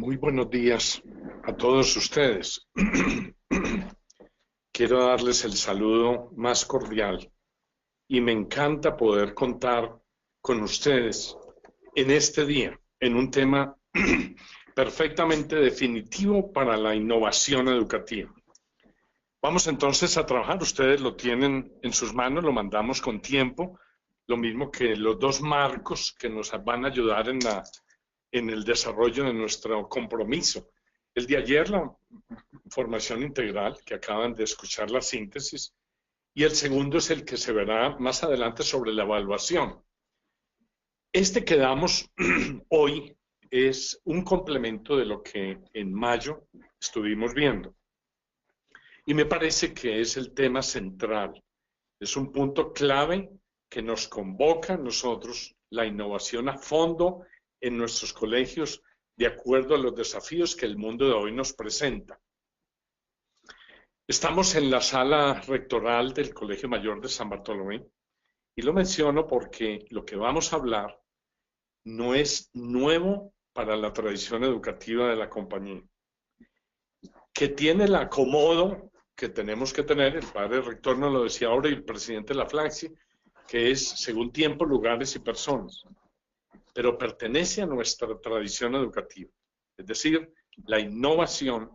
Muy buenos días a todos ustedes. Quiero darles el saludo más cordial y me encanta poder contar con ustedes en este día, en un tema perfectamente definitivo para la innovación educativa. Vamos entonces a trabajar, ustedes lo tienen en sus manos, lo mandamos con tiempo, lo mismo que los dos marcos que nos van a ayudar en el desarrollo de nuestro compromiso. El de ayer, la formación integral, que acaban de escuchar la síntesis, y el segundo es el que se verá más adelante sobre la evaluación. Este que damos hoy es un complemento de lo que en mayo estuvimos viendo. Y me parece que es el tema central. Es un punto clave que nos convoca a nosotros, la innovación a fondo en nuestros colegios, de acuerdo a los desafíos que el mundo de hoy nos presenta. Estamos en la sala rectoral del Colegio Mayor de San Bartolomé y lo menciono porque lo que vamos a hablar no es nuevo para la tradición educativa de la compañía, que tiene el acomodo que tenemos que tener, el padre rector nos lo decía ahora y el presidente de la FLACSI, que es según tiempo, lugares y personas, pero pertenece a nuestra tradición educativa, es decir, la innovación,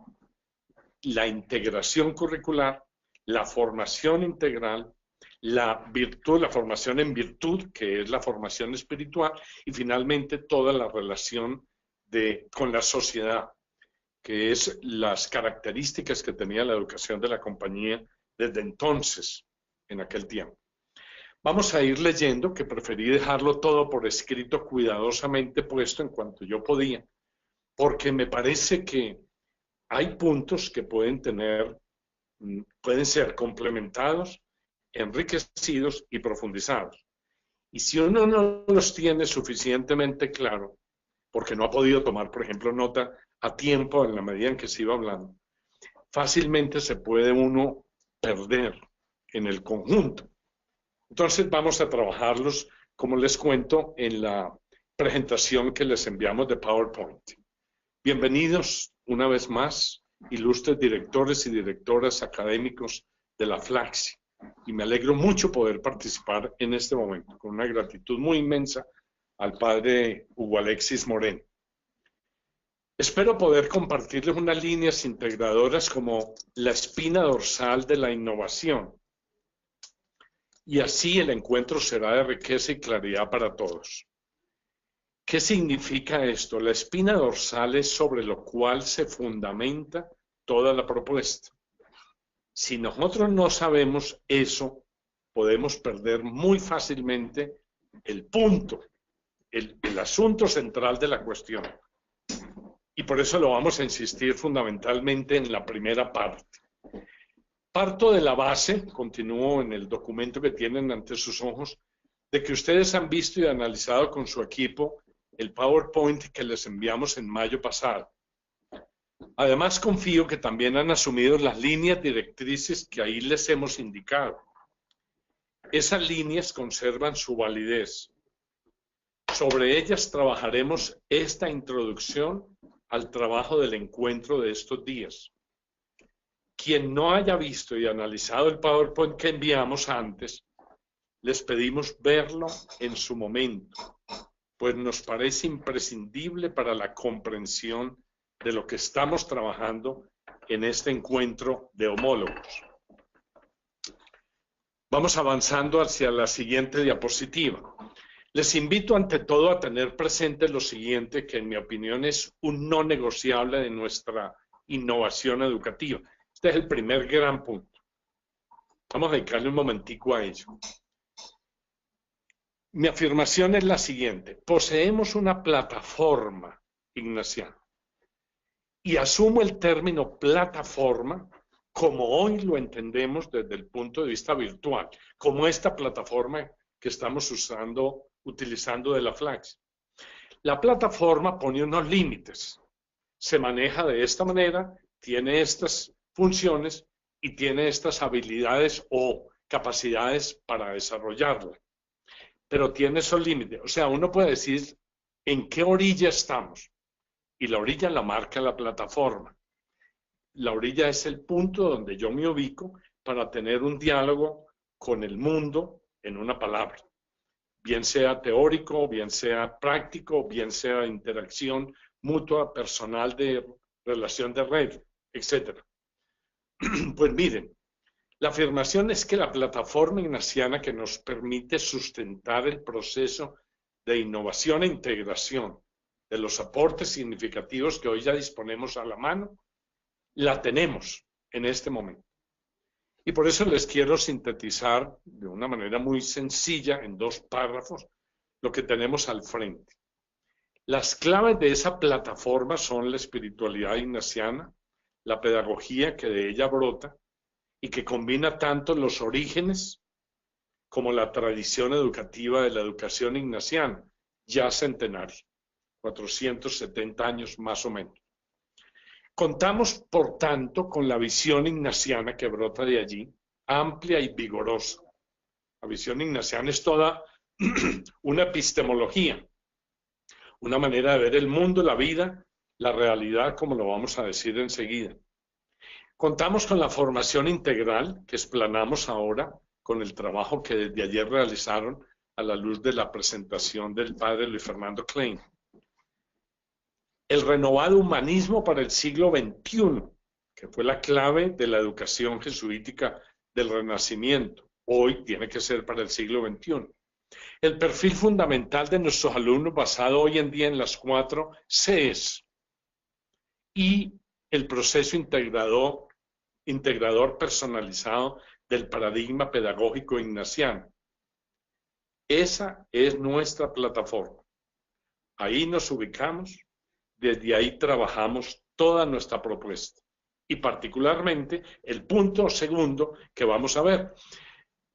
la integración curricular, la formación integral, la virtud, la formación en virtud, que es la formación espiritual, y finalmente toda la relación con la sociedad, que es las características que tenía la educación de la compañía desde entonces, en aquel tiempo. Vamos a ir leyendo, que preferí dejarlo todo por escrito cuidadosamente puesto en cuanto yo podía, porque me parece que hay puntos que pueden ser complementados, enriquecidos y profundizados. Y si uno no los tiene suficientemente claro, porque no ha podido tomar, por ejemplo, nota a tiempo en la medida en que se iba hablando, fácilmente se puede uno perder en el conjunto. Entonces vamos a trabajarlos, como les cuento, en la presentación que les enviamos de PowerPoint. Bienvenidos una vez más, ilustres directores y directoras académicos de la FLACSI. Y me alegro mucho poder participar en este momento, con una gratitud muy inmensa al padre Hugo Alexis Moreno. Espero poder compartirles unas líneas integradoras como la espina dorsal de la innovación. Y así el encuentro será de riqueza y claridad para todos. ¿Qué significa esto? La espina dorsal es sobre lo cual se fundamenta toda la propuesta. Si nosotros no sabemos eso, podemos perder muy fácilmente el punto, el asunto central de la cuestión. Y por eso lo vamos a insistir fundamentalmente en la primera parte. Parto de la base, continúo en el documento que tienen ante sus ojos, de que ustedes han visto y analizado con su equipo el PowerPoint que les enviamos en mayo pasado. Además, confío que también han asumido las líneas directrices que ahí les hemos indicado. Esas líneas conservan su validez. Sobre ellas trabajaremos esta introducción al trabajo del encuentro de estos días. Quien no haya visto y analizado el PowerPoint que enviamos antes, les pedimos verlo en su momento, pues nos parece imprescindible para la comprensión de lo que estamos trabajando en este encuentro de homólogos. Vamos avanzando hacia la siguiente diapositiva. Les invito ante todo a tener presente lo siguiente, que en mi opinión es un no negociable de nuestra innovación educativa. Este es el primer gran punto. Vamos a dedicarle un momentico a ello. Mi afirmación es la siguiente. Poseemos una plataforma, Ignaciano, y asumo el término plataforma como hoy lo entendemos desde el punto de vista virtual, como esta plataforma que estamos utilizando de la FLACSI. La plataforma pone unos límites, se maneja de esta manera, tiene estas funciones y tiene estas habilidades o capacidades para desarrollarla. Pero tiene esos límites. O sea, uno puede decir en qué orilla estamos y la orilla la marca la plataforma. La orilla es el punto donde yo me ubico para tener un diálogo con el mundo en una palabra, bien sea teórico, bien sea práctico, bien sea interacción mutua, personal, de relación de red, etc. Pues miren, la afirmación es que la plataforma ignaciana que nos permite sustentar el proceso de innovación e integración de los aportes significativos que hoy ya disponemos a la mano, la tenemos en este momento. Y por eso les quiero sintetizar de una manera muy sencilla, en 2 párrafos, lo que tenemos al frente. Las claves de esa plataforma son la espiritualidad ignaciana, la pedagogía que de ella brota y que combina tanto los orígenes como la tradición educativa de la educación ignaciana, ya centenaria, 470 años más o menos. Contamos, por tanto, con la visión ignaciana que brota de allí, amplia y vigorosa. La visión ignaciana es toda una epistemología, una manera de ver el mundo, la vida, la realidad, como lo vamos a decir enseguida. Contamos con la formación integral que explanamos ahora con el trabajo que desde ayer realizaron a la luz de la presentación del padre Luis Fernando Klein. El renovado humanismo para el siglo XXI, que fue la clave de la educación jesuítica del Renacimiento, hoy tiene que ser para el siglo XXI. El perfil fundamental de nuestros alumnos basado hoy en día en las 4 Cs y el proceso integrador personalizado del paradigma pedagógico ignaciano. Esa es nuestra plataforma. Ahí nos ubicamos. Desde ahí trabajamos toda nuestra propuesta y particularmente el punto segundo que vamos a ver.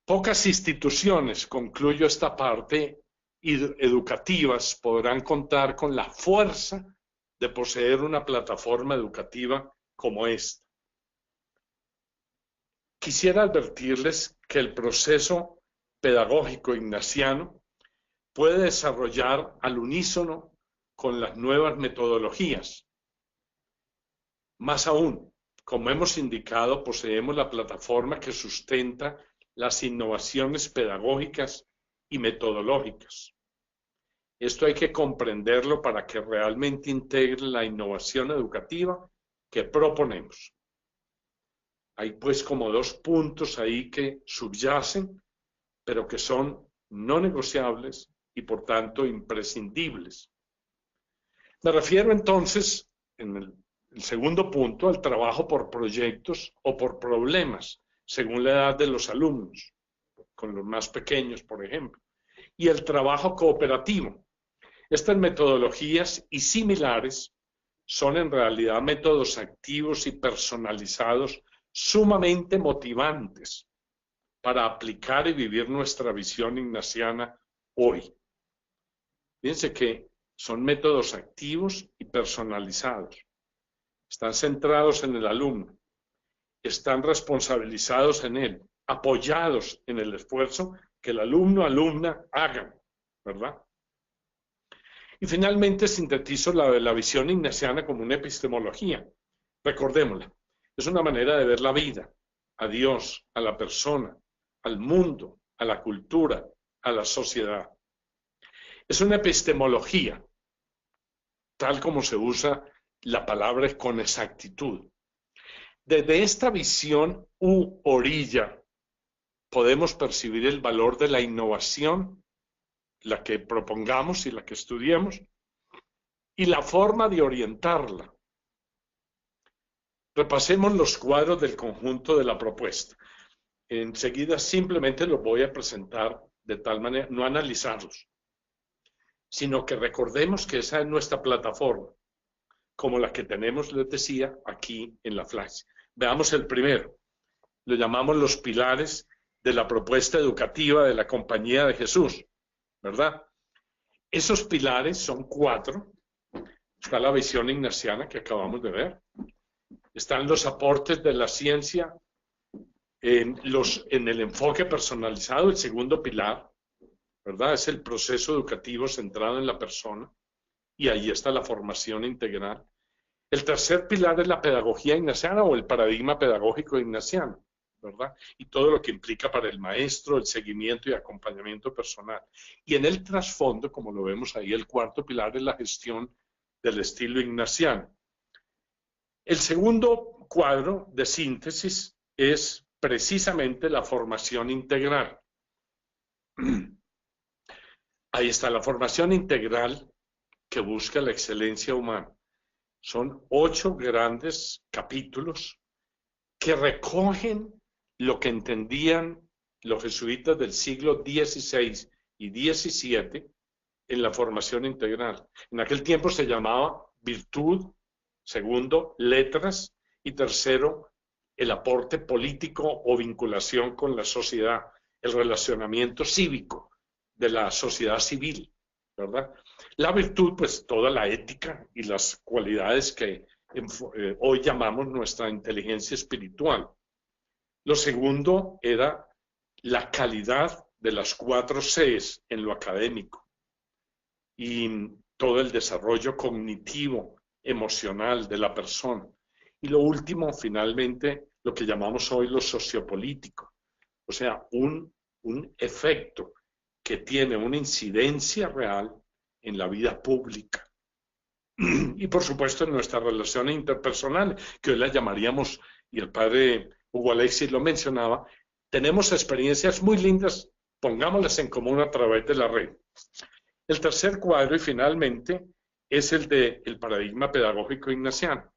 Pocas instituciones, concluyo esta parte, educativas podrán contar con la fuerza de poseer una plataforma educativa como esta. Quisiera advertirles que el proceso pedagógico ignaciano puede desarrollar al unísono con las nuevas metodologías. Más aún, como hemos indicado, poseemos la plataforma que sustenta las innovaciones pedagógicas y metodológicas. Esto hay que comprenderlo para que realmente integre la innovación educativa que proponemos. Hay pues como 2 puntos ahí que subyacen, pero que son no negociables y por tanto imprescindibles. Me refiero entonces, en el segundo punto, al trabajo por proyectos o por problemas, según la edad de los alumnos, con los más pequeños, por ejemplo, y el trabajo cooperativo. Estas metodologías y similares son en realidad métodos activos y personalizados sumamente motivantes para aplicar y vivir nuestra visión ignaciana hoy. Fíjense que son métodos activos y personalizados. Están centrados en el alumno. Están responsabilizados en él, apoyados en el esfuerzo que el alumno, alumna hagan, ¿verdad? Y finalmente sintetizo la visión ignaciana como una epistemología. Recordémosla. Es una manera de ver la vida, a Dios, a la persona, al mundo, a la cultura, a la sociedad. Es una epistemología, tal como se usa la palabra con exactitud. Desde esta visión u orilla podemos percibir el valor de la innovación, la que propongamos y la que estudiemos, y la forma de orientarla. Repasemos los cuadros del conjunto de la propuesta. Enseguida simplemente los voy a presentar de tal manera, no analizarlos, sino que recordemos que esa es nuestra plataforma, como la que tenemos, les decía, aquí en la flash. Veamos el primero. Lo llamamos los pilares de la propuesta educativa de la Compañía de Jesús, ¿verdad? Esos pilares son 4. Está la visión ignaciana que acabamos de ver. Están los aportes de la ciencia en el enfoque personalizado, el segundo pilar, ¿verdad? Es el proceso educativo centrado en la persona. y ahí está la formación integral. El tercer pilar es la pedagogía ignaciana o el paradigma pedagógico ignaciano, ¿verdad? Y todo lo que implica para el maestro, el seguimiento y acompañamiento personal. Y en el trasfondo, como lo vemos ahí, el cuarto pilar es la gestión del estilo ignaciano. El segundo cuadro de síntesis es precisamente la formación integral. Ahí está la formación integral que busca la excelencia humana. Son 8 grandes capítulos que recogen lo que entendían los jesuitas del siglo XVI y XVII en la formación integral. En aquel tiempo se llamaba virtud, segundo, letras, y tercero, el aporte político o vinculación con la sociedad, el relacionamiento cívico de la sociedad civil, ¿verdad? La virtud, pues toda la ética y las cualidades que hoy llamamos nuestra inteligencia espiritual. Lo segundo era la calidad de las 4 Cs en lo académico y todo el desarrollo cognitivo, emocional de la persona. Y lo último, finalmente, lo que llamamos hoy lo sociopolítico, o sea, un efecto que tiene una incidencia real en la vida pública. Y por supuesto en nuestras relaciones interpersonales, que hoy las llamaríamos, y el padre Hugo Alexis lo mencionaba, tenemos experiencias muy lindas, pongámoslas en común a través de la red. El tercer cuadro, y finalmente, es el del paradigma pedagógico ignaciano,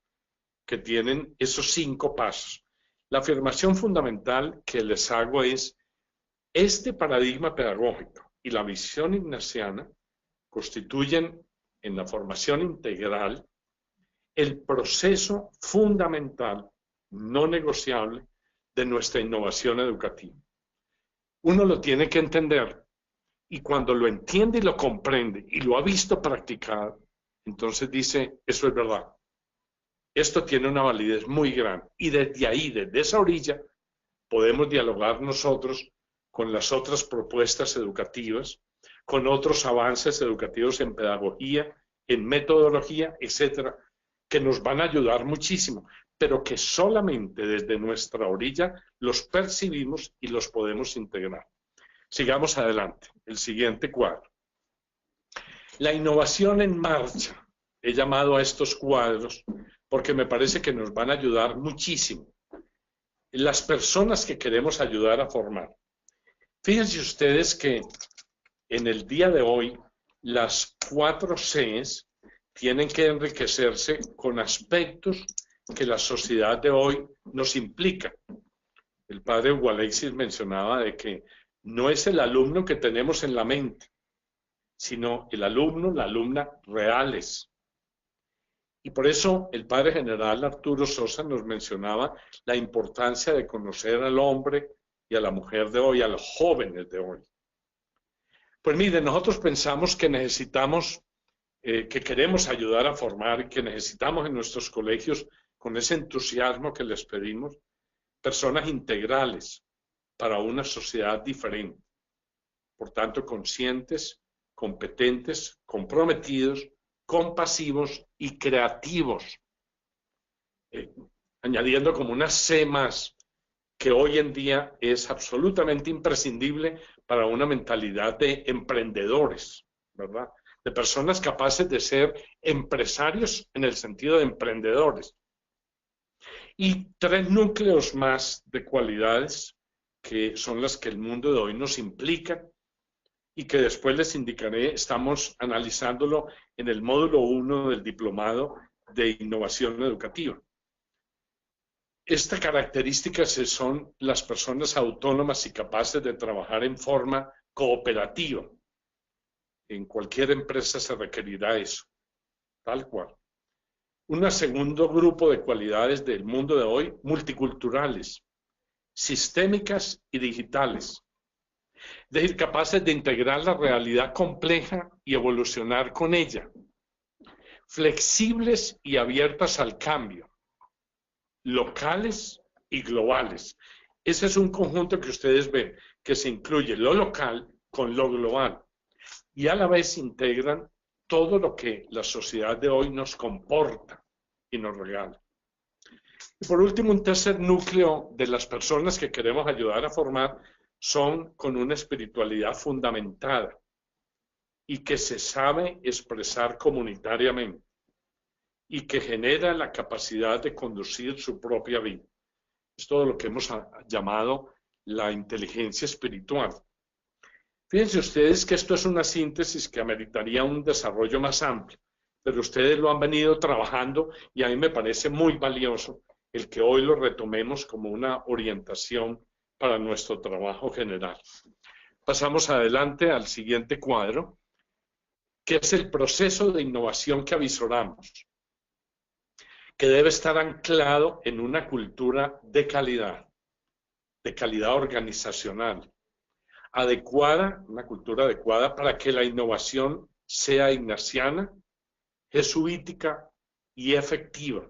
que tienen esos 5 pasos. La afirmación fundamental que les hago es, este paradigma pedagógico y la visión ignaciana constituyen en la formación integral el proceso fundamental, no negociable, de nuestra innovación educativa. Uno lo tiene que entender, y cuando lo entiende y lo comprende y lo ha visto practicar, entonces dice, eso es verdad. Esto tiene una validez muy grande, y desde ahí, desde esa orilla, podemos dialogar nosotros con las otras propuestas educativas, con otros avances educativos en pedagogía, en metodología, etcétera, que nos van a ayudar muchísimo, pero que solamente desde nuestra orilla los percibimos y los podemos integrar. Sigamos adelante. El siguiente cuadro. La innovación en marcha. He llamado a estos cuadros porque me parece que nos van a ayudar muchísimo. Las personas que queremos ayudar a formar. Fíjense ustedes que en el día de hoy las 4 Cs tienen que enriquecerse con aspectos que la sociedad de hoy nos implica. El padre Hugo Alexis mencionaba de que no es el alumno que tenemos en la mente, sino el alumno, la alumna reales. Y por eso el padre general Arturo Sosa nos mencionaba la importancia de conocer al hombre y a la mujer de hoy, a los jóvenes de hoy. Pues miren, nosotros pensamos que necesitamos, que queremos ayudar a formar, que necesitamos en nuestros colegios, con ese entusiasmo que les pedimos, personas integrales para una sociedad diferente. Por tanto, conscientes, competentes, comprometidos, compasivos y creativos. Añadiendo como una C más, que hoy en día es absolutamente imprescindible para una mentalidad de emprendedores, ¿verdad? De personas capaces de ser empresarios en el sentido de emprendedores. Y 3 núcleos más de cualidades que son las que el mundo de hoy nos implica y que después les indicaré, estamos analizándolo en el módulo 1 del diplomado de innovación educativa. Estas características son las personas autónomas y capaces de trabajar en forma cooperativa. En cualquier empresa se requerirá eso, tal cual. Un segundo grupo de cualidades del mundo de hoy, multiculturales, sistémicas y digitales. Es decir, capaces de integrar la realidad compleja y evolucionar con ella. Flexibles y abiertas al cambio. Locales y globales. Ese es un conjunto que ustedes ven, que se incluye lo local con lo global y a la vez integran todo lo que la sociedad de hoy nos comporta y nos regala. Y por último, un tercer núcleo de las personas que queremos ayudar a formar son con una espiritualidad fundamentada y que se sabe expresar comunitariamente y que genera la capacidad de conducir su propia vida. Es todo lo que hemos llamado la inteligencia espiritual. Fíjense ustedes que esto es una síntesis que ameritaría un desarrollo más amplio, pero ustedes lo han venido trabajando y a mí me parece muy valioso el que hoy lo retomemos como una orientación para nuestro trabajo general. Pasamos adelante al siguiente cuadro, que es el proceso de innovación que avisoramos, que debe estar anclado en una cultura de calidad organizacional, adecuada, una cultura adecuada para que la innovación sea ignaciana, jesuítica y efectiva.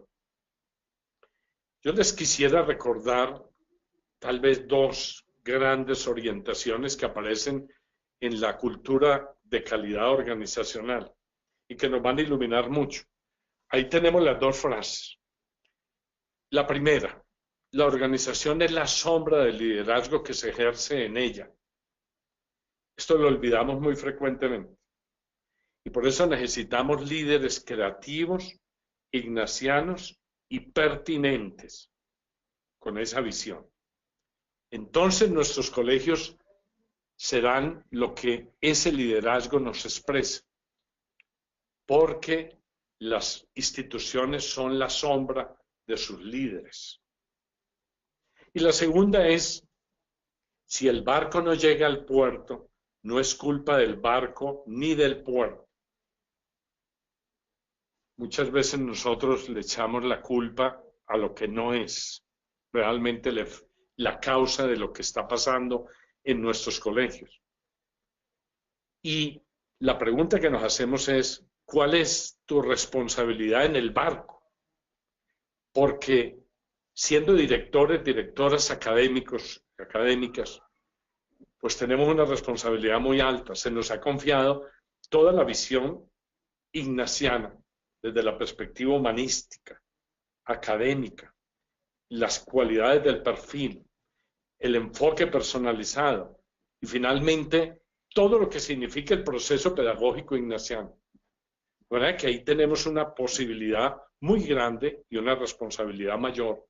Yo les quisiera recordar tal vez dos grandes orientaciones que aparecen en la cultura de calidad organizacional y que nos van a iluminar mucho. Ahí tenemos las dos frases. La primera, la organización es la sombra del liderazgo que se ejerce en ella. Esto lo olvidamos muy frecuentemente. Y por eso necesitamos líderes creativos, ignacianos y pertinentes con esa visión. Entonces nuestros colegios serán lo que ese liderazgo nos expresa, porque las instituciones son la sombra de sus líderes. Y la segunda es, si el barco no llega al puerto, no es culpa del barco ni del puerto. Muchas veces nosotros le echamos la culpa a lo que no es realmente la causa de lo que está pasando en nuestros colegios. Y la pregunta que nos hacemos es, ¿cuál es tu responsabilidad en el barco? Porque siendo directores, directoras académicas, pues tenemos una responsabilidad muy alta. Se nos ha confiado toda la visión ignaciana desde la perspectiva humanística, académica, las cualidades del perfil, el enfoque personalizado y finalmente todo lo que significa el proceso pedagógico ignaciano. ¿Verdad? Que ahí tenemos una posibilidad muy grande y una responsabilidad mayor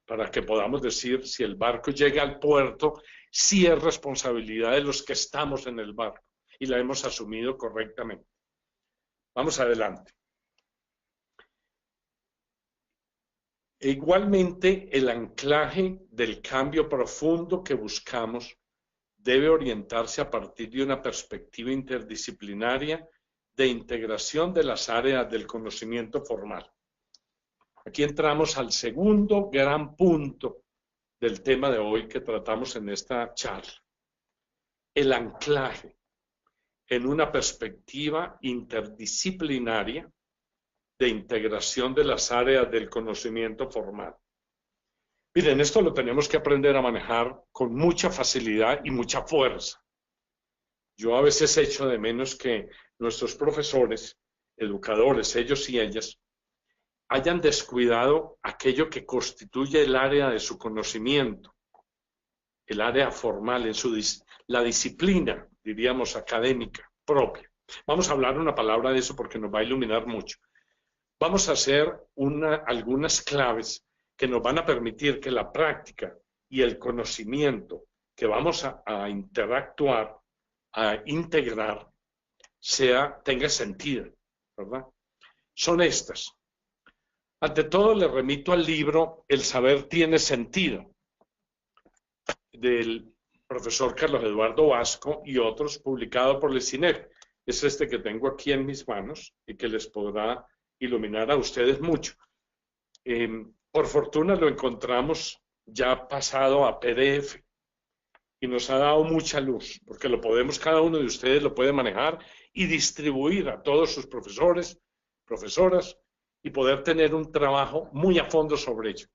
para que podamos decir si el barco llega al puerto, sí es responsabilidad de los que estamos en el barco y la hemos asumido correctamente. Vamos adelante. E igualmente, el anclaje del cambio profundo que buscamos debe orientarse a partir de una perspectiva interdisciplinaria de integración de las áreas del conocimiento formal. Aquí entramos al segundo gran punto del tema de hoy que tratamos en esta charla. El anclaje en una perspectiva interdisciplinaria de integración de las áreas del conocimiento formal. Miren, esto lo tenemos que aprender a manejar con mucha facilidad y mucha fuerza. Yo a veces echo de menos que nuestros profesores, educadores, ellos y ellas, hayan descuidado aquello que constituye el área de su conocimiento, el área formal, la disciplina, diríamos, académica propia. Vamos a hablar una palabra de eso porque nos va a iluminar mucho. Vamos a hacer algunas claves que nos van a permitir que la práctica y el conocimiento que vamos a interactuar, a integrar, tenga sentido, ¿verdad? Son estas. Ante todo, le remito al libro El saber tiene sentido, del profesor Carlos Eduardo Vasco y otros, publicado por el CINEP. Es este que tengo aquí en mis manos y que les podrá iluminar a ustedes mucho. Por fortuna lo encontramos ya pasado a PDF y nos ha dado mucha luz, porque cada uno de ustedes lo puede manejar y distribuir a todos sus profesores, profesoras, y poder tener un trabajo muy a fondo sobre ello.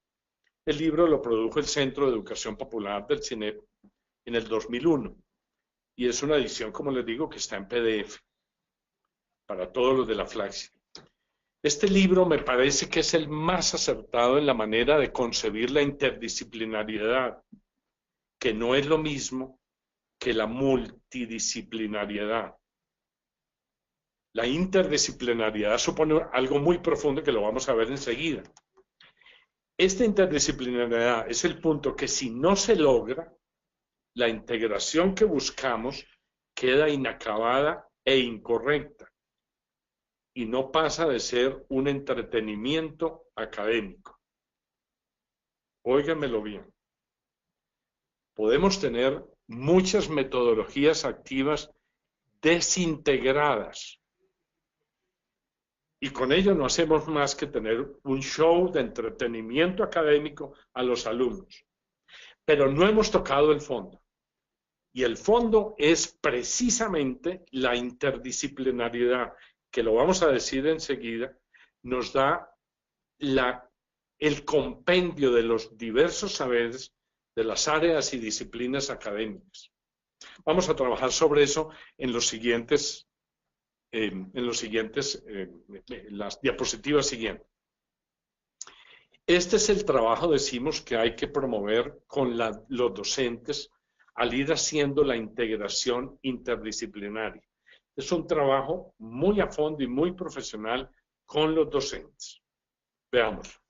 El libro lo produjo el Centro de Educación Popular del CINEP en el 2001 y es una edición, como les digo, que está en PDF. para todos los de la Flaxia. Este libro me parece que es el más acertado en la manera de concebir la interdisciplinariedad, que no es lo mismo que la multidisciplinariedad. La interdisciplinariedad supone algo muy profundo que lo vamos a ver enseguida. Esta interdisciplinariedad es el punto que si no se logra, la integración que buscamos queda inacabada e incorrecta y no pasa de ser un entretenimiento académico. Óiganmelo bien. Podemos tener muchas metodologías activas desintegradas y con ello no hacemos más que tener un show de entretenimiento académico a los alumnos. Pero no hemos tocado el fondo. Y el fondo es precisamente la interdisciplinariedad, que lo vamos a decir enseguida, nos da el compendio de los diversos saberes de las áreas y disciplinas académicas. Vamos a trabajar sobre eso en las diapositivas siguientes. Este es el trabajo, decimos, que hay que promover con los docentes al ir haciendo la integración interdisciplinaria. Es un trabajo muy a fondo y muy profesional con los docentes. Veamos.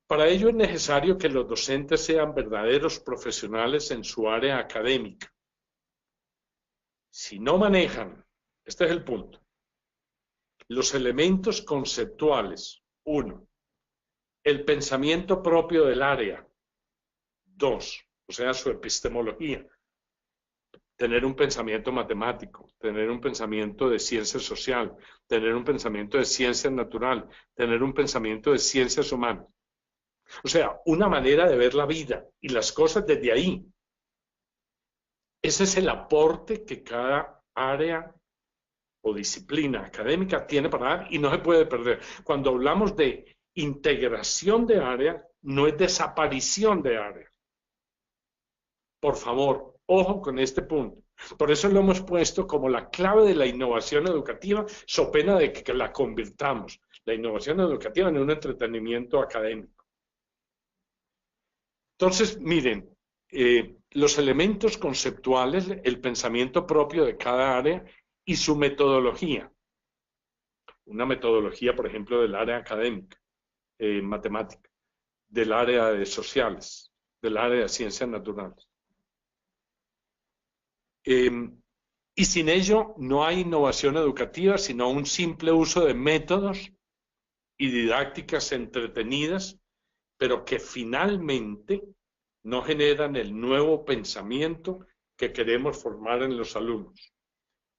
Para ello es necesario que los docentes sean verdaderos profesionales en su área académica. Si no manejan, este es el punto, los elementos conceptuales, 1, el pensamiento propio del área, 2, o sea, su epistemología, tener un pensamiento matemático, tener un pensamiento de ciencia social, tener un pensamiento de ciencia natural, tener un pensamiento de ciencias humanas. O sea, una manera de ver la vida y las cosas desde ahí. Ese es el aporte que cada área o disciplina académica tiene para dar y no se puede perder. Cuando hablamos de integración de área, no es desaparición de área. Por favor, ojo con este punto. Por eso lo hemos puesto como la clave de la innovación educativa, so pena de que la convirtamos, la innovación educativa, en un entretenimiento académico. Entonces, miren, los elementos conceptuales, el pensamiento propio de cada área y su metodología. Una metodología, por ejemplo, del área académica, matemática, del área de sociales, del área de ciencias naturales. Y sin ello no hay innovación educativa, sino un simple uso de métodos y didácticas entretenidas, pero que finalmente no generan el nuevo pensamiento que queremos formar en los alumnos.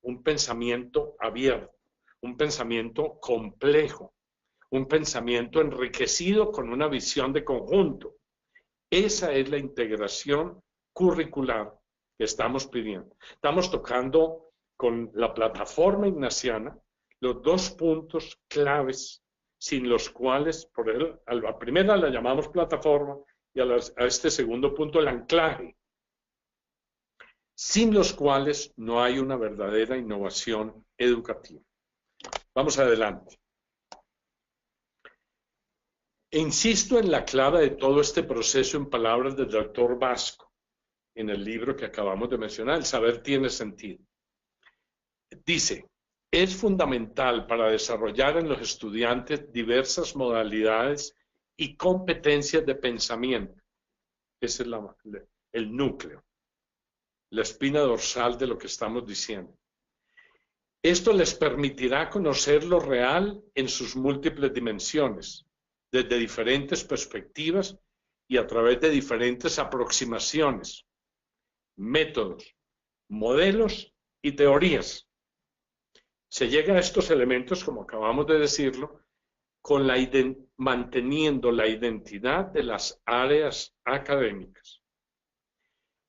Un pensamiento abierto, un pensamiento complejo, un pensamiento enriquecido con una visión de conjunto. Esa es la integración curricular que estamos pidiendo. Estamos tocando con la plataforma ignaciana los dos puntos claves sin los cuales, por ejemplo, a la primera la llamamos plataforma y a este segundo punto el anclaje, sin los cuales no hay una verdadera innovación educativa. Vamos adelante. E insisto en la clave de todo este proceso en palabras del doctor Vasco, en el libro que acabamos de mencionar, El saber tiene sentido. Dice, es fundamental para desarrollar en los estudiantes diversas modalidades y competencias de pensamiento. Ese es el núcleo, la espina dorsal de lo que estamos diciendo. Esto les permitirá conocer lo real en sus múltiples dimensiones, desde diferentes perspectivas y a través de diferentes aproximaciones, métodos, modelos y teorías. Se llega a estos elementos, como acabamos de decirlo, con manteniendo la identidad de las áreas académicas.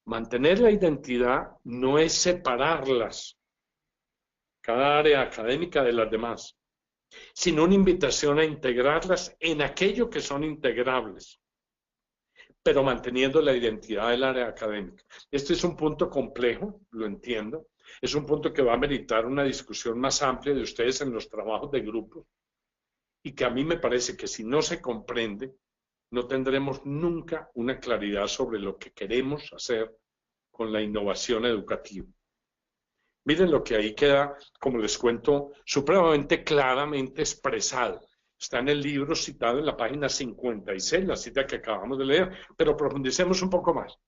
Mantener la identidad no es separarlas, cada área académica de las demás, sino una invitación a integrarlas en aquello que son integrables, pero manteniendo la identidad del área académica. Este es un punto complejo, lo entiendo, Es un punto que va a meritar una discusión más amplia de ustedes en los trabajos de grupo y que a mí me parece que si no se comprende, no tendremos nunca una claridad sobre lo que queremos hacer con la innovación educativa. Miren lo que ahí queda, como les cuento, supremamente claramente expresado. Está en el libro citado en la página 56, la cita que acabamos de leer, pero profundicemos un poco más.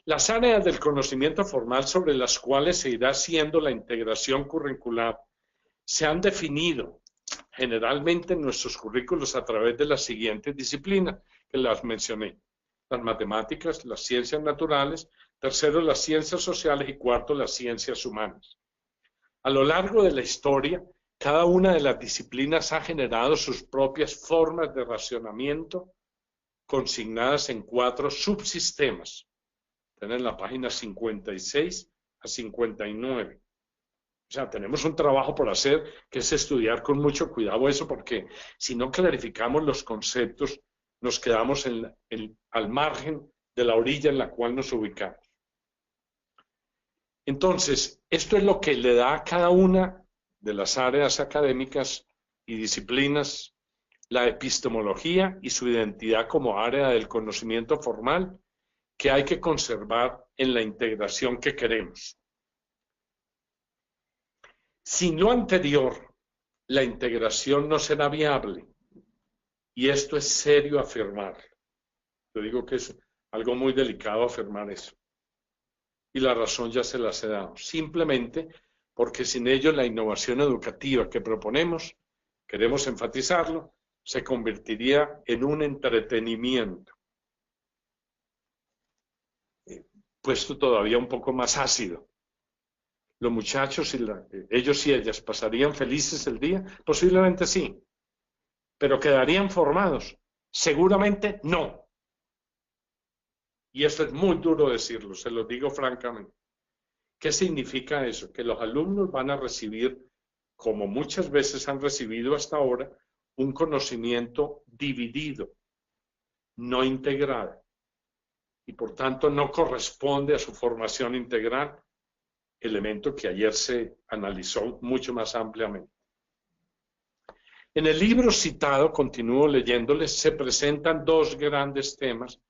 Las áreas del conocimiento formal sobre las cuales se irá haciendo la integración curricular se han definido generalmente en nuestros currículos a través de las siguientes disciplinas que las mencioné. Las matemáticas, las ciencias naturales, tercero, las ciencias sociales y cuarto, las ciencias humanas. A lo largo de la historia, cada una de las disciplinas ha generado sus propias formas de racionamiento consignadas en 4 subsistemas. Están en la página 56 a 59. O sea, tenemos un trabajo por hacer que es estudiar con mucho cuidado eso, porque si no clarificamos los conceptos, nos quedamos al margen de la orilla en la cual nos ubicamos. Entonces, esto es lo que le da a cada una de las áreas académicas y disciplinas la epistemología y su identidad como área del conocimiento formal que hay que conservar en la integración que queremos. Sin lo anterior, la integración no será viable. Y esto es serio afirmar. Yo digo que es algo muy delicado afirmar eso. Y la razón ya se las he dado. Simplemente porque sin ello la innovación educativa que proponemos, queremos enfatizarlo, se convertiría en un entretenimiento. Puesto todavía un poco más ácido. Los muchachos, ellos y ellas, ¿pasarían felices el día? Posiblemente sí. ¿Pero quedarían formados? Seguramente no. Y esto es muy duro decirlo, se lo digo francamente. ¿Qué significa eso? Que los alumnos van a recibir, como muchas veces han recibido hasta ahora, un conocimiento dividido, no integrado. Y por tanto no corresponde a su formación integral, elemento que ayer se analizó mucho más ampliamente. En el libro citado, continúo leyéndoles, se presentan 2 grandes temas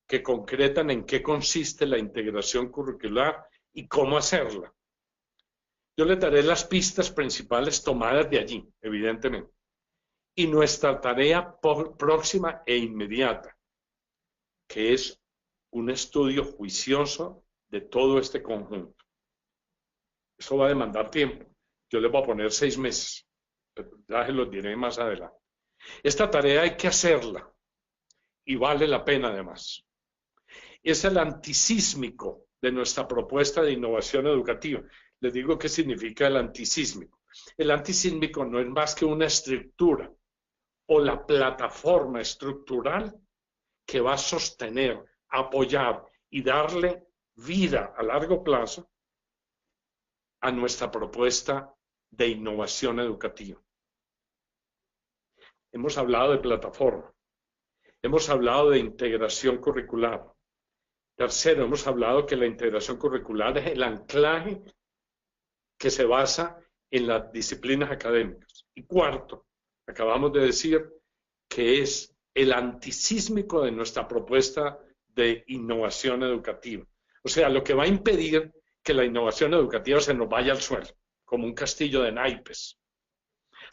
que concretan en qué consiste la integración curricular y cómo hacerla. Yo les daré las pistas principales tomadas de allí, evidentemente. Y nuestra tarea próxima e inmediata, que es un estudio juicioso de todo este conjunto. Eso va a demandar tiempo. Yo les voy a poner 6 meses. Ya se los diré más adelante. Esta tarea hay que hacerla y vale la pena además. Es el antisísmico de nuestra propuesta de innovación educativa. Les digo qué significa el antisísmico. El antisísmico no es más que una estructura o la plataforma estructural que va a sostener, apoyar y darle vida a largo plazo a nuestra propuesta de innovación educativa. Hemos hablado de plataforma, hemos hablado de integración curricular. Tercero, hemos hablado que la integración curricular es el anclaje que se basa en las disciplinas académicas. Y cuarto, acabamos de decir que es el antisísmico de nuestra propuesta de innovación educativa. O sea, lo que va a impedir que la innovación educativa se nos vaya al suelo, como un castillo de naipes.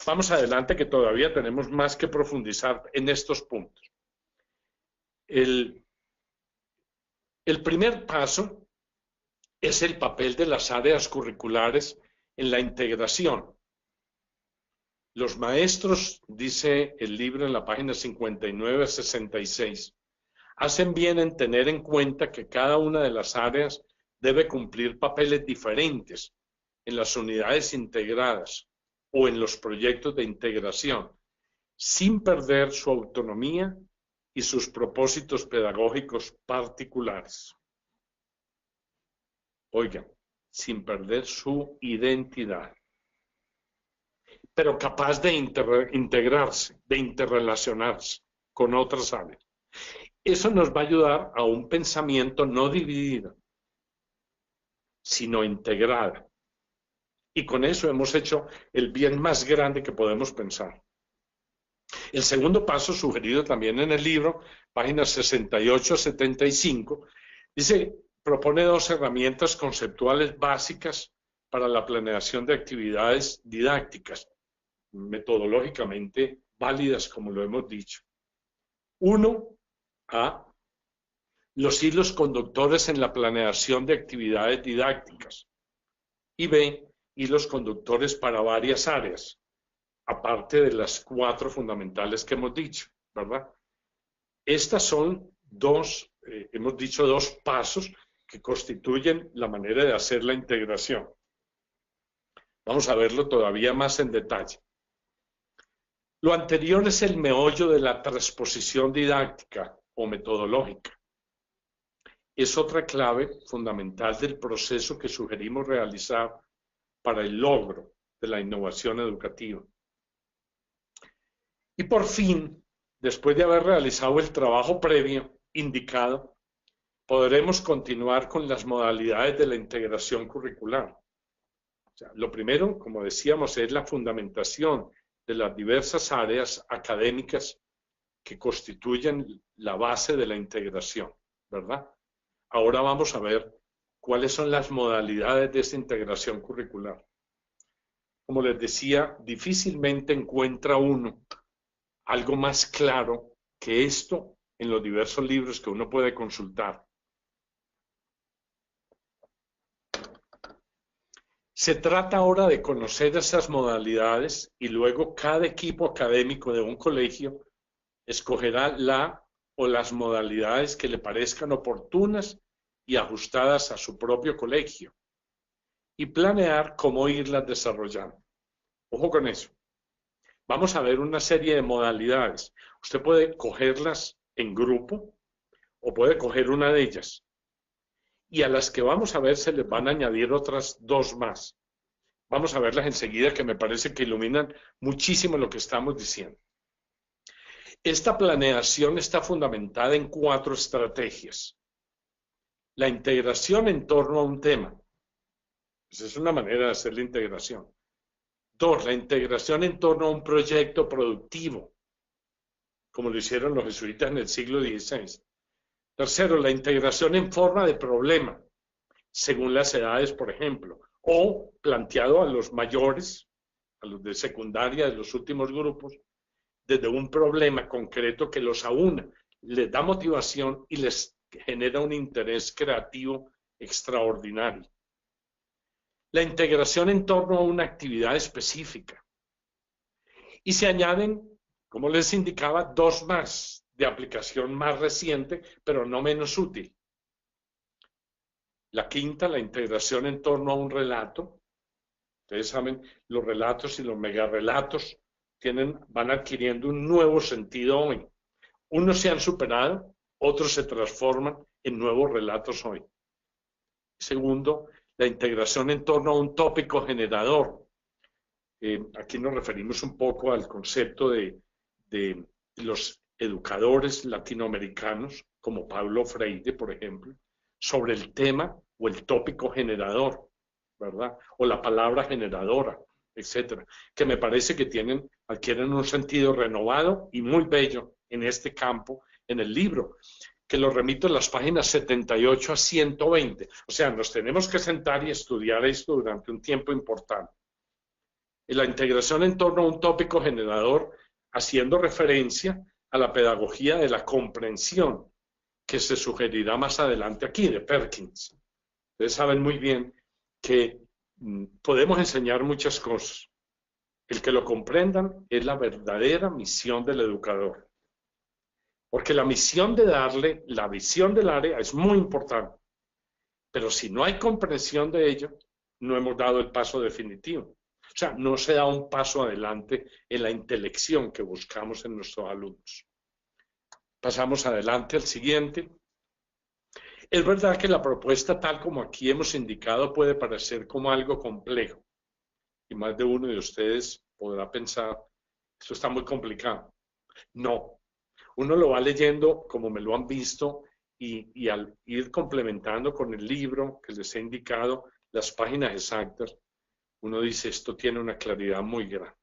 Vamos adelante, que todavía tenemos más que profundizar en estos puntos. El primer paso es el papel de las áreas curriculares en la integración. Los maestros, dice el libro en la página 59 a 66, hacen bien en tener en cuenta que cada una de las áreas debe cumplir papeles diferentes en las unidades integradas o en los proyectos de integración, sin perder su autonomía y sus propósitos pedagógicos particulares. Oigan, sin perder su identidad, pero capaz de integrarse, de interrelacionarse con otras áreas. Eso nos va a ayudar a un pensamiento no dividido, sino integrado, Y con eso hemos hecho el bien más grande que podemos pensar. El segundo paso, sugerido también en el libro, páginas 68 a 75, propone dos herramientas conceptuales básicas para la planeación de actividades didácticas, metodológicamente válidas, como lo hemos dicho. Uno, A, los hilos conductores en la planeación de actividades didácticas. Y B, hilos conductores para varias áreas, aparte de las 4 fundamentales que hemos dicho, ¿verdad? Estas son hemos dicho dos pasos que constituyen la manera de hacer la integración. Vamos a verlo todavía más en detalle. Lo anterior es el meollo de la transposición didáctica o metodológica. Es otra clave fundamental del proceso que sugerimos realizar para el logro de la innovación educativa. Y por fin, después de haber realizado el trabajo previo indicado, podremos continuar con las modalidades de la integración curricular. O sea, lo primero, como decíamos, es la fundamentación de las diversas áreas académicas que constituyen la base de la integración, ¿verdad? Ahora vamos a ver cuáles son las modalidades de esta integración curricular. Como les decía, difícilmente encuentra uno algo más claro que esto en los diversos libros que uno puede consultar. Se trata ahora de conocer esas modalidades y luego cada equipo académico de un colegio escogerá la o las modalidades que le parezcan oportunas y ajustadas a su propio colegio y planear cómo irlas desarrollando. Ojo con eso. Vamos a ver una serie de modalidades. Usted puede cogerlas en grupo o puede coger una de ellas. Y a las que vamos a ver se les van a añadir otras 2 más. Vamos a verlas enseguida, que me parece que iluminan muchísimo lo que estamos diciendo. Esta planeación está fundamentada en 4 estrategias. La integración en torno a un tema. Esa es una manera de hacer la integración. 2, la integración en torno a un proyecto productivo, como lo hicieron los jesuitas en el siglo XVI. 3, la integración en forma de problema, según las edades, por ejemplo, o planteado a los mayores, a los de secundaria, de los últimos grupos, desde un problema concreto que los aúna, les da motivación y les genera un interés creativo extraordinario. La integración en torno a una actividad específica. Y se añaden, como les indicaba, 2 más de aplicación más reciente, pero no menos útil. La quinta, la integración en torno a un relato. Ustedes saben, los relatos y los megarrelatos van adquiriendo un nuevo sentido hoy. Unos se han superado, otros se transforman en nuevos relatos hoy. Segundo, la integración en torno a un tópico generador. Aquí nos referimos un poco al concepto de los educadores latinoamericanos, como Paulo Freire, por ejemplo, sobre el tema o el tópico generador, ¿verdad? O la palabra generadora, etcétera, que me parece que adquieren un sentido renovado y muy bello en este campo, en el libro, que lo remito en las páginas 78 a 120. O sea, nos tenemos que sentar y estudiar esto durante un tiempo importante. La integración en torno a un tópico generador, haciendo referencia a la pedagogía de la comprensión, que se sugerirá más adelante aquí, de Perkins. Ustedes saben muy bien que podemos enseñar muchas cosas. El que lo comprendan es la verdadera misión del educador. Porque la misión de darle la visión del área es muy importante. Pero si no hay comprensión de ello, no hemos dado el paso definitivo. O sea, no se da un paso adelante en la intelección que buscamos en nuestros alumnos. Pasamos adelante al siguiente. Es verdad que la propuesta, tal como aquí hemos indicado, puede parecer como algo complejo. Y más de uno de ustedes podrá pensar, esto está muy complicado. No. Uno lo va leyendo como me lo han visto y al ir complementando con el libro que les he indicado, las páginas exactas, uno dice, esto tiene una claridad muy grande.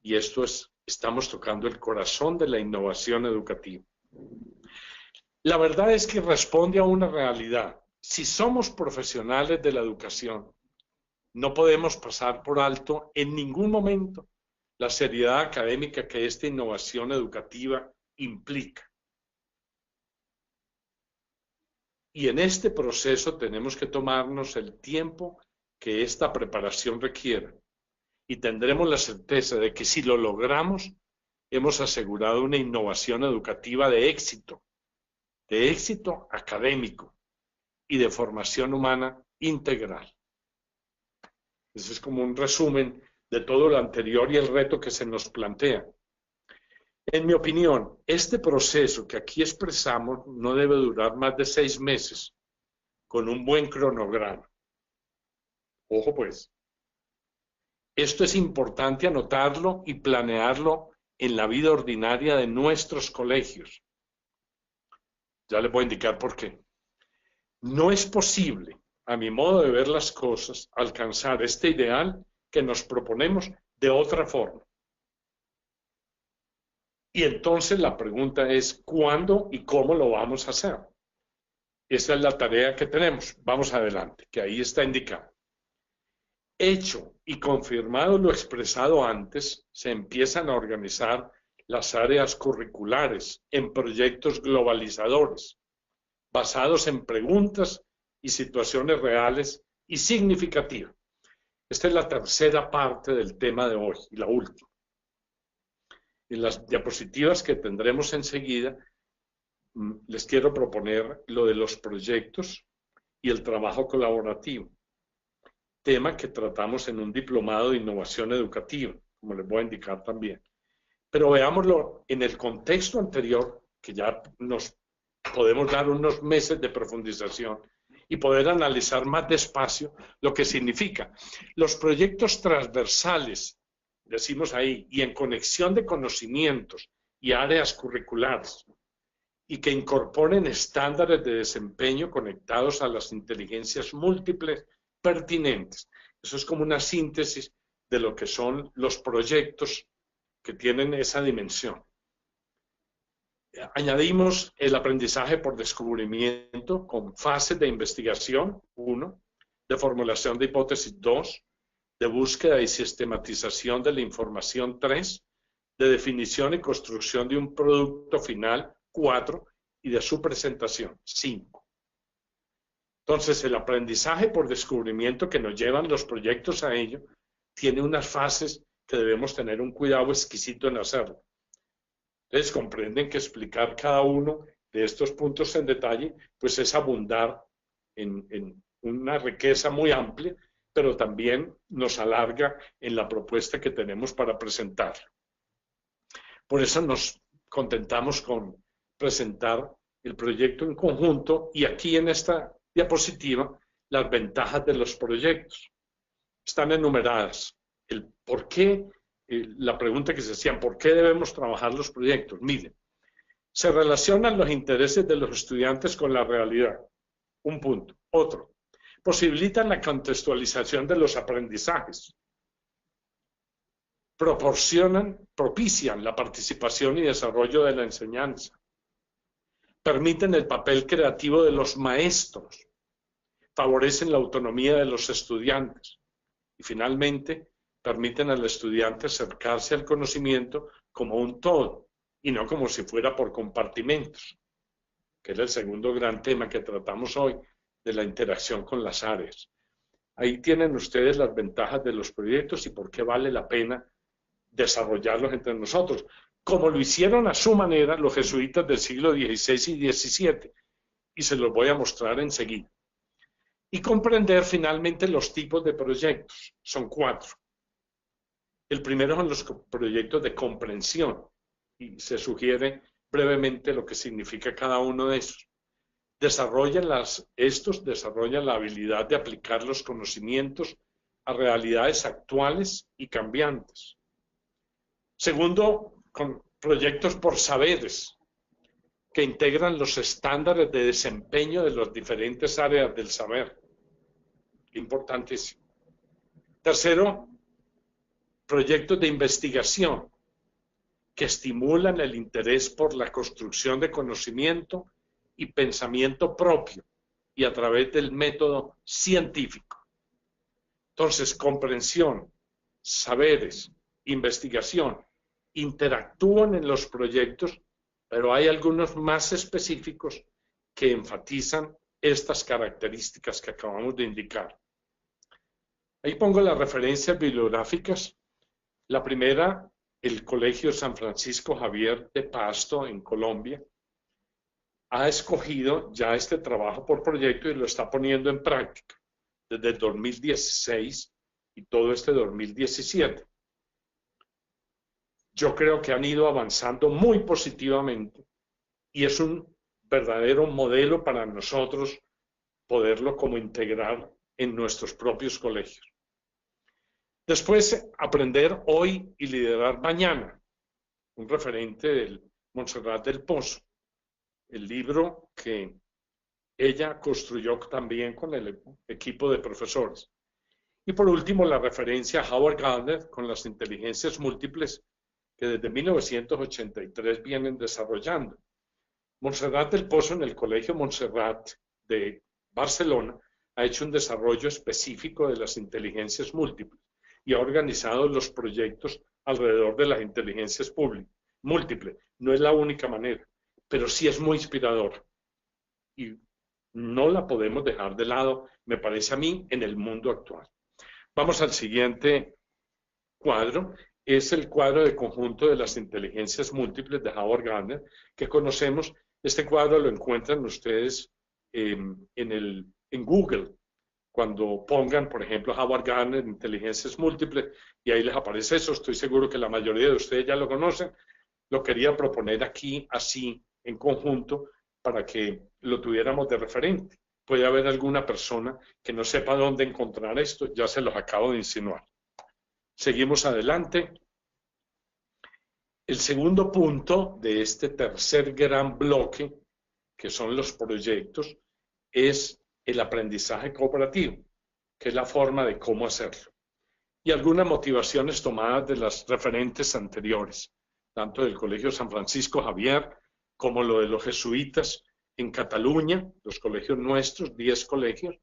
Y estamos tocando el corazón de la innovación educativa. La verdad es que responde a una realidad. Si somos profesionales de la educación, no podemos pasar por alto en ningún momento la seriedad académica que esta innovación educativa implica. Y en este proceso tenemos que tomarnos el tiempo que esta preparación requiere. Y tendremos la certeza de que si lo logramos, hemos asegurado una innovación educativa de éxito académico y de formación humana integral. Ese es como un resumen de todo lo anterior y el reto que se nos plantea. En mi opinión, este proceso que aquí expresamos no debe durar más de 6 meses, con un buen cronograma. Ojo pues, esto es importante anotarlo y planearlo en la vida ordinaria de nuestros colegios. Ya les voy a indicar por qué. No es posible, a mi modo de ver las cosas, alcanzar este ideal que nos proponemos de otra forma. Y entonces la pregunta es, ¿cuándo y cómo lo vamos a hacer? Esa es la tarea que tenemos. Vamos adelante, que ahí está indicado. Hecho y confirmado lo expresado antes, se empiezan a organizar las áreas curriculares en proyectos globalizadores, basados en preguntas y situaciones reales y significativas. Esta es la tercera parte del tema de hoy y la última. En las diapositivas que tendremos enseguida, les quiero proponer lo de los proyectos y el trabajo colaborativo, tema que tratamos en un diplomado de innovación educativa, como les voy a indicar también. Pero veámoslo en el contexto anterior, que ya nos podemos dar unos meses de profundización y poder analizar más despacio lo que significa. Los proyectos transversales, decimos ahí, y en conexión de conocimientos y áreas curriculares, y que incorporen estándares de desempeño conectados a las inteligencias múltiples pertinentes. Eso es como una síntesis de lo que son los proyectos que tienen esa dimensión. Añadimos el aprendizaje por descubrimiento con fases de investigación, 1, de formulación de hipótesis, 2, de búsqueda y sistematización de la información, 3, de definición y construcción de un producto final, 4, y de su presentación, 5. Entonces, el aprendizaje por descubrimiento que nos llevan los proyectos a ello, tiene unas fases que debemos tener un cuidado exquisito en hacerlo. Entonces, comprenden que explicar cada uno de estos puntos en detalle, pues es abundar en una riqueza muy amplia, pero también nos alarga en la propuesta que tenemos para presentar. Por eso nos contentamos con presentar el proyecto en conjunto y aquí en esta diapositiva las ventajas de los proyectos. Están enumeradas. El por qué, la pregunta que se hacían, ¿por qué debemos trabajar los proyectos? Miren, se relacionan los intereses de los estudiantes con la realidad. Un punto. Otro, posibilitan la contextualización de los aprendizajes. Propician la participación y desarrollo de la enseñanza. Permiten el papel creativo de los maestros. Favorecen la autonomía de los estudiantes. Y finalmente, permiten al estudiante acercarse al conocimiento como un todo y no como si fuera por compartimentos, que es el segundo gran tema que tratamos hoy de la interacción con las áreas. Ahí tienen ustedes las ventajas de los proyectos y por qué vale la pena desarrollarlos entre nosotros, como lo hicieron a su manera los jesuitas del siglo XVI y XVII, y se los voy a mostrar enseguida. Y comprender finalmente los tipos de proyectos. Son 4. El primero son los proyectos de comprensión, y se sugiere brevemente lo que significa cada uno de esos. Estos desarrollan la habilidad de aplicar los conocimientos a realidades actuales y cambiantes. Segundo, con proyectos por saberes, que integran los estándares de desempeño de las diferentes áreas del saber. Importantísimo. Tercero, proyectos de investigación que estimulan el interés por la construcción de conocimiento y pensamiento propio y a través del método científico. Entonces, comprensión, saberes, investigación, interactúan en los proyectos, pero hay algunos más específicos que enfatizan estas características que acabamos de indicar. Ahí pongo las referencias bibliográficas. La primera, el Colegio San Francisco Javier de Pasto, en Colombia, ha escogido ya este trabajo por proyecto y lo está poniendo en práctica desde el 2016 y todo este 2017. Yo creo que han ido avanzando muy positivamente y es un verdadero modelo para nosotros poderlo como integrar en nuestros propios colegios. Después, aprender hoy y liderar mañana, un referente del Montserrat del Pozo, el libro que ella construyó también con el equipo de profesores. Y por último, la referencia a Howard Gardner con las inteligencias múltiples que desde 1983 vienen desarrollando. Montserrat del Pozo en el Colegio Montserrat de Barcelona ha hecho un desarrollo específico de las inteligencias múltiples y ha organizado los proyectos alrededor de las inteligencias múltiples. No es la única manera, pero sí es muy inspiradora y no la podemos dejar de lado, me parece a mí, en el mundo actual. Vamos al siguiente cuadro. Es el cuadro de conjunto de las inteligencias múltiples de Howard Gardner que conocemos. Este cuadro lo encuentran ustedes en Google. Cuando pongan, por ejemplo, Howard Gardner, inteligencias múltiples, y ahí les aparece eso, estoy seguro que la mayoría de ustedes ya lo conocen. Lo quería proponer aquí, así, en conjunto, para que lo tuviéramos de referente. Puede haber alguna persona que no sepa dónde encontrar esto, ya se los acabo de insinuar. Seguimos adelante. El segundo punto de este tercer gran bloque, que son los proyectos, es el aprendizaje cooperativo, que es la forma de cómo hacerlo. Y algunas motivaciones tomadas de las referentes anteriores, tanto del Colegio San Francisco Javier como lo de los jesuitas en Cataluña, los colegios nuestros, 10 colegios,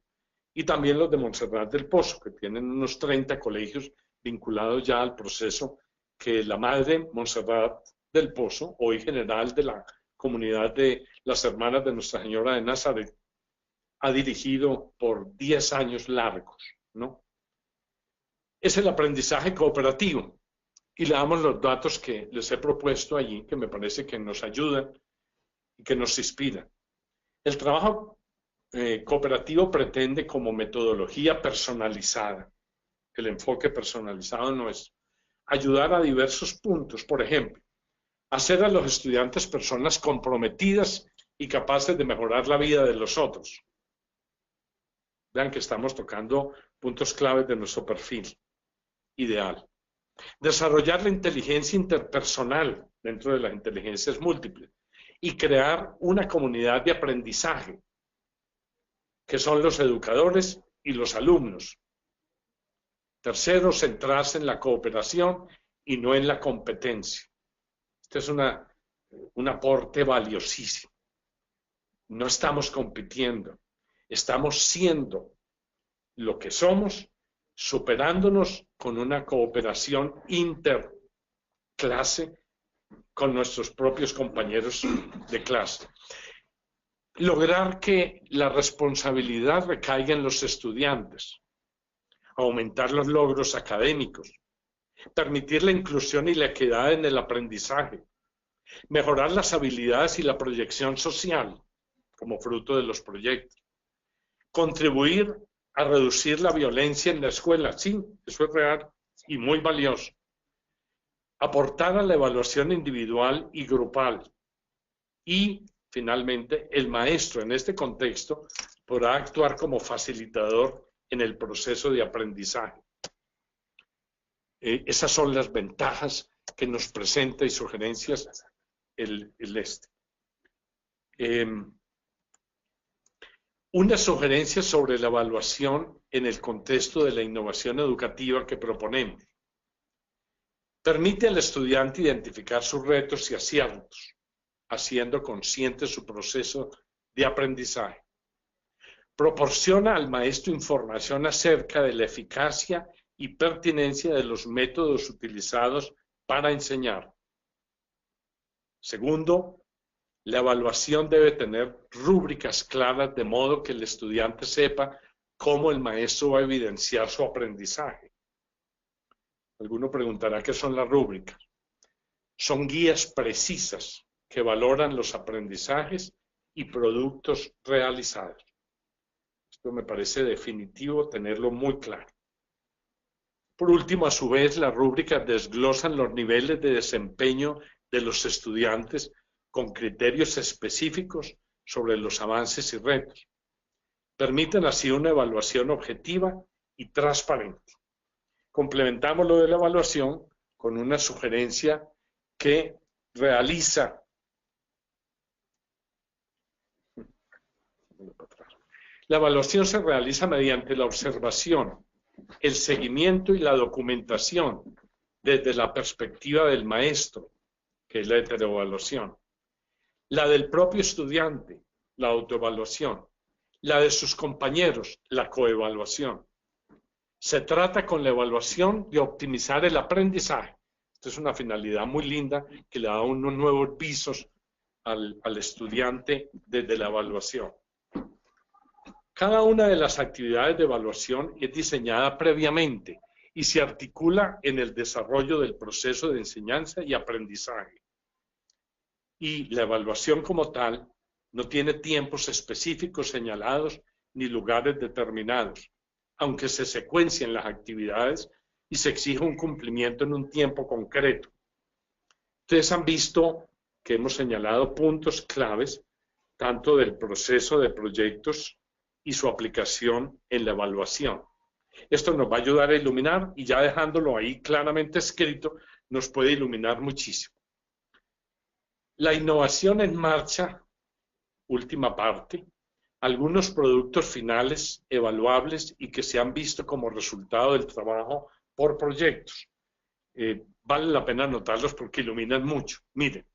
y también los de Montserrat del Pozo, que tienen unos 30 colegios vinculados ya al proceso que la madre Montserrat del Pozo, hoy general de la comunidad de las hermanas de Nuestra Señora de Nazaret, ha dirigido por 10 años largos, ¿no? Es el aprendizaje cooperativo. Y le damos los datos que les he propuesto allí, que me parece que nos ayudan y que nos inspiran. El trabajo cooperativo pretende como metodología personalizada, el enfoque personalizado no es ayudar a diversos puntos, por ejemplo, hacer a los estudiantes personas comprometidas y capaces de mejorar la vida de los otros. Vean que estamos tocando puntos claves de nuestro perfil ideal. Desarrollar la inteligencia interpersonal dentro de las inteligencias múltiples y crear una comunidad de aprendizaje, que son los educadores y los alumnos. Tercero, centrarse en la cooperación y no en la competencia. Este es un aporte valiosísimo. No estamos compitiendo, estamos siendo lo que somos, superándonos con una cooperación interclase con nuestros propios compañeros de clase. Lograr que la responsabilidad recaiga en los estudiantes, aumentar los logros académicos, permitir la inclusión y la equidad en el aprendizaje, mejorar las habilidades y la proyección social como fruto de los proyectos, contribuir a reducir la violencia en la escuela, sí, eso es real y muy valioso, aportar a la evaluación individual y grupal y, finalmente, el maestro en este contexto podrá actuar como facilitador en el proceso de aprendizaje. Esas son las ventajas que nos presenta y sugerencias el este. Una sugerencia sobre la evaluación en el contexto de la innovación educativa que proponemos. Permite al estudiante identificar sus retos y aciertos, haciendo consciente su proceso de aprendizaje. Proporciona al maestro información acerca de la eficacia y pertinencia de los métodos utilizados para enseñar. Segundo, la evaluación debe tener rúbricas claras de modo que el estudiante sepa cómo el maestro va a evidenciar su aprendizaje. Alguno preguntará qué son las rúbricas. Son guías precisas que valoran los aprendizajes y productos realizados. Esto me parece definitivo tenerlo muy claro. Por último, a su vez, las rúbricas desglosan los niveles de desempeño de los estudiantes con criterios específicos sobre los avances y retos. Permiten así una evaluación objetiva y transparente. Complementamos lo de la evaluación con una sugerencia que realiza la evaluación se realiza mediante la observación, el seguimiento y la documentación desde la perspectiva del maestro, que es la heteroevaluación, la del propio estudiante, la autoevaluación, la de sus compañeros, la coevaluación. Se trata con la evaluación de optimizar el aprendizaje. Esta es una finalidad muy linda que le da unos nuevos visos al estudiante desde la evaluación. Cada una de las actividades de evaluación es diseñada previamente y se articula en el desarrollo del proceso de enseñanza y aprendizaje. Y la evaluación como tal no tiene tiempos específicos señalados ni lugares determinados, aunque se secuencien las actividades y se exija un cumplimiento en un tiempo concreto. Ustedes han visto que hemos señalado puntos claves tanto del proceso de proyectos y su aplicación en la evaluación. Esto nos va a ayudar a iluminar y ya dejándolo ahí claramente escrito, nos puede iluminar muchísimo. La innovación en marcha, última parte, algunos productos finales evaluables y que se han visto como resultado del trabajo por proyectos. Vale la pena anotarlos porque iluminan mucho. Miren,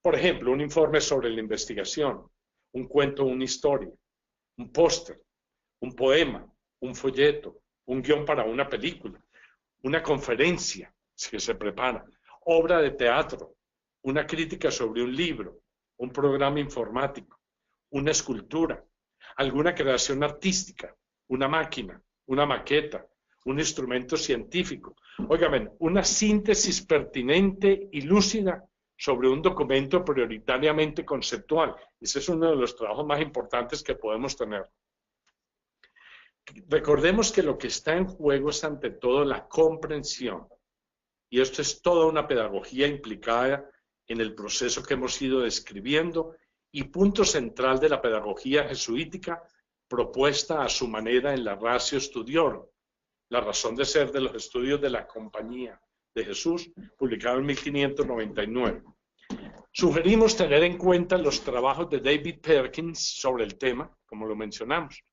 por ejemplo, un informe sobre la investigación, un cuento, una historia, un póster, un poema, un folleto, un guión para una película, una conferencia que se prepara, obra de teatro, una crítica sobre un libro, un programa informático, una escultura, alguna creación artística, una máquina, una maqueta, un instrumento científico. Óigame, una síntesis pertinente y lúcida sobre un documento prioritariamente conceptual. Ese es uno de los trabajos más importantes que podemos tener. Recordemos que lo que está en juego es ante todo la comprensión. Y esto es toda una pedagogía implicada en el proceso que hemos ido describiendo y punto central de la pedagogía jesuítica propuesta a su manera en la Ratio Studiorum, la razón de ser de los estudios de la Compañía de Jesús, publicado en 1599. Sugerimos tener en cuenta los trabajos de David Perkins sobre el tema, como lo mencionamos.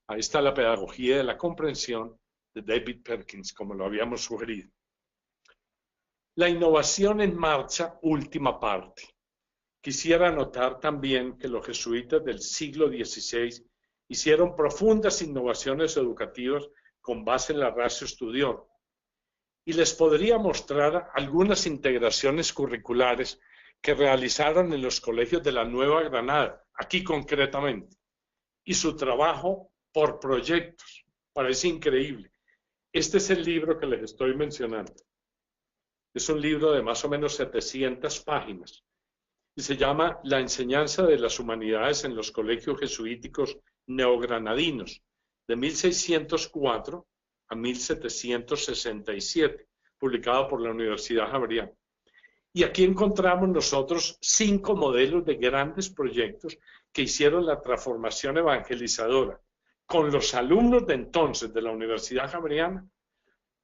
Ahí está la pedagogía de la comprensión de David Perkins, como lo habíamos sugerido. La innovación en marcha, última parte. Quisiera anotar también que los jesuitas del siglo XVI hicieron profundas innovaciones educativas con base en la Ratio Studiorum. Y les podría mostrar algunas integraciones curriculares que realizaron en los colegios de la Nueva Granada, aquí concretamente, y su trabajo por proyectos. Parece increíble. Este es el libro que les estoy mencionando. Es un libro de más o menos 700 páginas y se llama La enseñanza de las humanidades en los colegios jesuíticos neogranadinos, de 1604 a 1767, publicado por la Universidad Javeriana. Y aquí encontramos nosotros 5 modelos de grandes proyectos que hicieron la transformación evangelizadora con los alumnos de entonces de la Universidad Javeriana,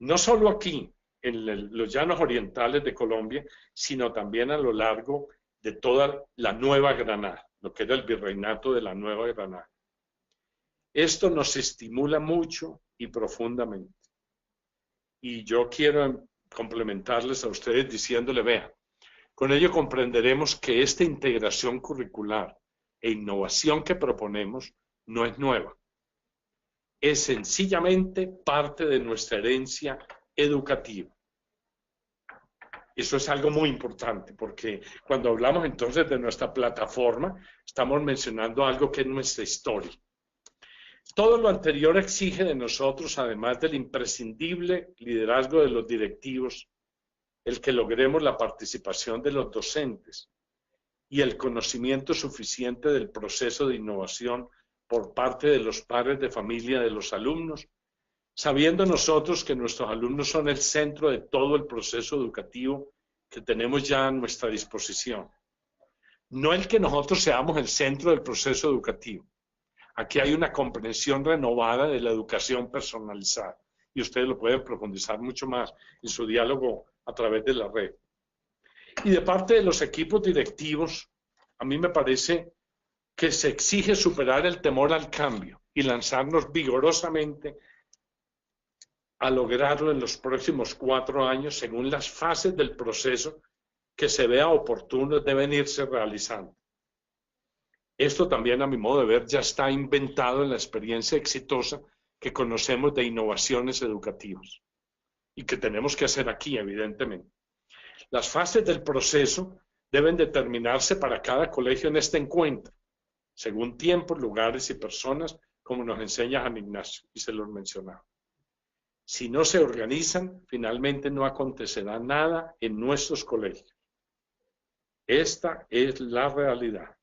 no solo aquí, en los llanos orientales de Colombia, sino también a lo largo de toda la Nueva Granada, lo que era el virreinato de la Nueva Granada. Esto nos estimula mucho y profundamente. Y yo quiero complementarles a ustedes diciéndole, vea, con ello comprenderemos que esta integración curricular e innovación que proponemos no es nueva. Es sencillamente parte de nuestra herencia educativa. Eso es algo muy importante, porque cuando hablamos entonces de nuestra plataforma, estamos mencionando algo que es nuestra historia. Todo lo anterior exige de nosotros, además del imprescindible liderazgo de los directivos, el que logremos la participación de los docentes y el conocimiento suficiente del proceso de innovación por parte de los padres de familia de los alumnos, sabiendo nosotros que nuestros alumnos son el centro de todo el proceso educativo que tenemos ya a nuestra disposición. No el que nosotros seamos el centro del proceso educativo. Aquí hay una comprensión renovada de la educación personalizada y ustedes lo pueden profundizar mucho más en su diálogo a través de la red. Y de parte de los equipos directivos, a mí me parece que se exige superar el temor al cambio y lanzarnos vigorosamente a lograrlo en los próximos 4 años según las fases del proceso que se vea oportuno deben irse realizando. Esto también, a mi modo de ver, ya está inventado en la experiencia exitosa que conocemos de innovaciones educativas y que tenemos que hacer aquí, evidentemente. Las fases del proceso deben determinarse para cada colegio en este encuentro, según tiempos, lugares y personas, como nos enseña San Ignacio, y se los mencionaba. Si no se organizan, finalmente no acontecerá nada en nuestros colegios. Esta es la realidad.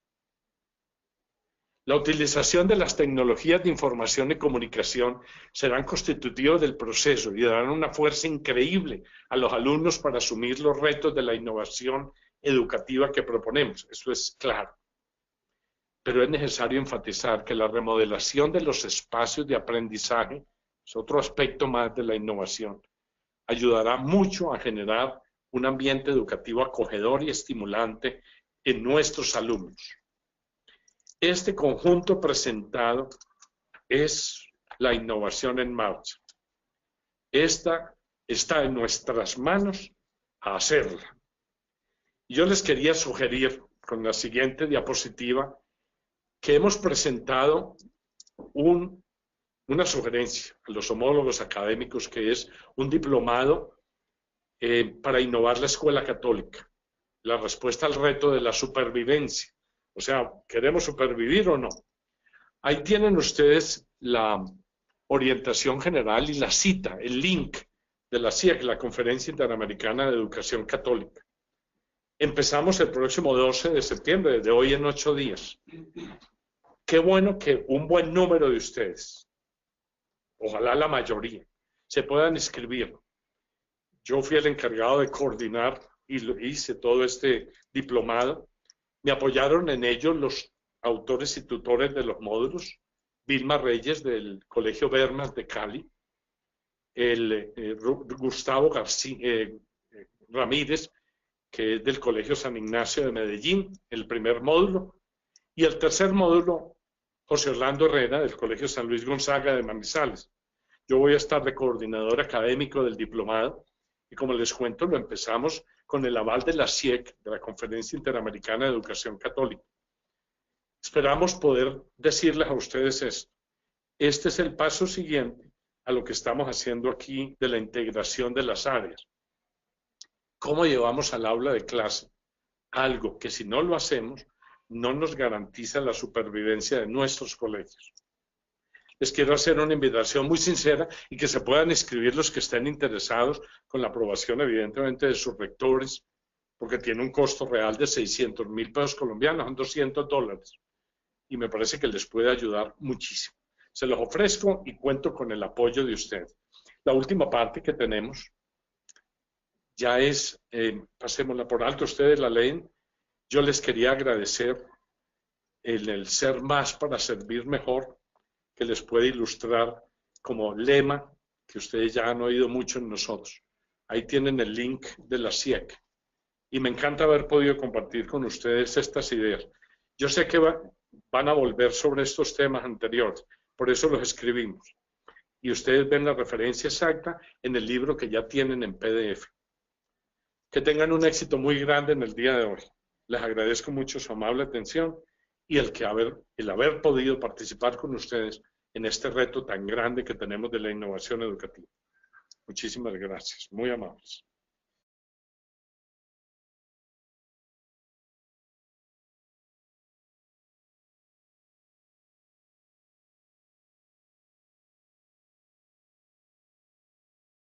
La utilización de las tecnologías de información y comunicación serán constitutivos del proceso y darán una fuerza increíble a los alumnos para asumir los retos de la innovación educativa que proponemos. Eso es claro. Pero es necesario enfatizar que la remodelación de los espacios de aprendizaje es otro aspecto más de la innovación. Ayudará mucho a generar un ambiente educativo acogedor y estimulante en nuestros alumnos. Este conjunto presentado es la innovación en marcha. Esta está en nuestras manos a hacerla. Yo les quería sugerir con la siguiente diapositiva que hemos presentado una sugerencia a los homólogos académicos que es un diplomado para innovar la escuela católica. La respuesta al reto de la supervivencia. O sea, ¿queremos supervivir o no? Ahí tienen ustedes la orientación general y la cita, el link de la CIEC, la Conferencia Interamericana de Educación Católica. Empezamos el próximo 12 de septiembre, de hoy en 8 días. Qué bueno que un buen número de ustedes, ojalá la mayoría, se puedan inscribir. Yo fui el encargado de coordinar y hice todo este diplomado. Me apoyaron en ello los autores y tutores de los módulos, Vilma Reyes del Colegio Bermas de Cali, Gustavo Ramírez, que es del Colegio San Ignacio de Medellín, el primer módulo, y el tercer módulo, José Orlando Herrera, del Colegio San Luis Gonzaga de Manizales. Yo voy a estar de coordinador académico del diplomado, y como les cuento, lo empezamos con el aval de la CIEC, de la Conferencia Interamericana de Educación Católica. Esperamos poder decirles a ustedes esto. Este es el paso siguiente a lo que estamos haciendo aquí de la integración de las áreas. ¿Cómo llevamos al aula de clase algo que si no lo hacemos no nos garantiza la supervivencia de nuestros colegios? Les quiero hacer una invitación muy sincera y que se puedan inscribir los que estén interesados con la aprobación evidentemente de sus rectores, porque tiene un costo real de 600.000 pesos colombianos, son $200, y me parece que les puede ayudar muchísimo. Se los ofrezco y cuento con el apoyo de usted. La última parte que tenemos ya es, pasémosla por alto, ustedes la leen. Yo les quería agradecer el ser más para servir mejor, que les puede ilustrar como lema que ustedes ya han oído mucho en nosotros. Ahí tienen el link de la CIEC. Y me encanta haber podido compartir con ustedes estas ideas. Yo sé que van a volver sobre estos temas anteriores, por eso los escribimos. Y ustedes ven la referencia exacta en el libro que ya tienen en PDF. Que tengan un éxito muy grande en el día de hoy. Les agradezco mucho su amable atención y el haber podido participar con ustedes en este reto tan grande que tenemos de la innovación educativa. Muchísimas gracias, muy amables.